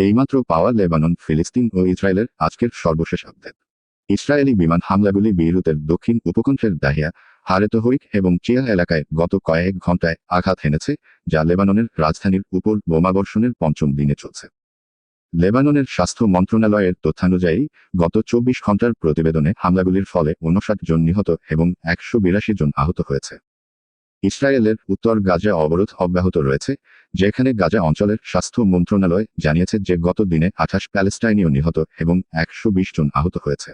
এইমাত্র পাওয়া লেবানন, ফিলিস্তিন ও ইসরায়েলের আজকের সর্বশেষ আপডেট। ইসরায়েলি বিমান হামলাগুলি বেইরুতের দক্ষিণ উপকণ্ঠের দাহিয়া, হারেতোহরিক এবং চিয়া এলাকায় গত কয়েক ঘণ্টায় আঘাত হেনেছে, যা লেবাননের রাজধানীর উপর বোমাবর্ষণের পঞ্চম দিনে চলছে। লেবাননের স্বাস্থ্য মন্ত্রণালয়ের তথ্যানুযায়ী গত 24 ঘণ্টার প্রতিবেদনে হামলাগুলির ফলে 59 জন নিহত এবং 182 জন আহত হয়েছে। ইসরায়েলের উত্তর গাজা অবরোধ অব্যাহত রয়েছে, যেখানে গাজা অঞ্চলের স্বাস্থ্য মন্ত্রণালয় জানিয়েছে যে গত দিনে 28 প্যালেস্টাইনীয় নিহত এবং 120 জন আহত হয়েছে।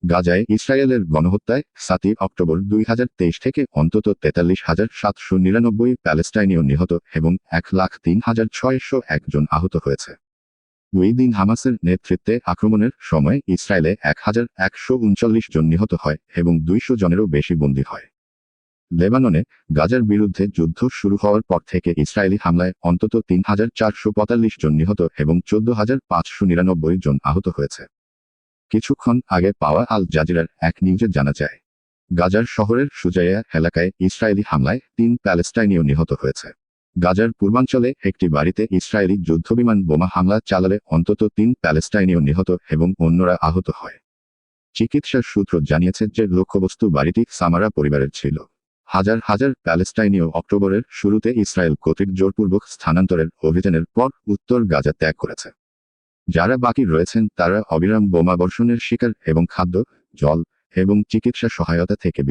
গাজায় ইসরায়েলের গণহত্যায় 7 অক্টোবর 2023 থেকে অন্তত 43,799 প্যালেস্টাইনীয় নিহত এবং 1,03,601 জন আহত হয়েছে। ওই দিন হামাসের নেতৃত্বে আক্রমণের সময় ইসরায়েলে 1,139 জন নিহত হয় এবং 200 জনেরও বেশি বন্দী হয়। লেবাননে গাজার বিরুদ্ধে যুদ্ধ শুরু হওয়ার পর থেকে ইসরায়েলি হামলায় অন্তত 3,445 জন নিহত এবং 14,599 জন আহত হয়েছে। কিছুক্ষণ আগে পাওয়া আল জাজিরার এক নিউজে জানা যায়, গাজার শহরের সুজাইয়া এলাকায় ইসরায়েলি হামলায় 3 প্যালেস্টাইনীয় নিহত হয়েছে। গাজার পূর্বাঞ্চলে একটি বাড়িতে ইসরায়েলি যুদ্ধবিমান বোমা হামলা চালালে অন্তত 3 প্যালেস্টাইনীয় নিহত এবং অন্যরা আহত হয়। চিকিৎসা সূত্র জানিয়েছে যে লক্ষ্যবস্তু বাড়িটি সামারা পরিবারের ছিল। হাজার হাজার প্যালেস্টাইনীয় অক্টোবরের শুরুতে ইসরায়েল কর্তৃক জোরপূর্বক স্থানান্তরের অভিযানের পর উত্তর গাজা ত্যাগ করেছে। যারা বাকি রয়েছেন তারা অবিরাম বোমা বর্ষণের শিকার এবং খাদ্য, জল এবং চিকিৎসা সহায়তা থেকে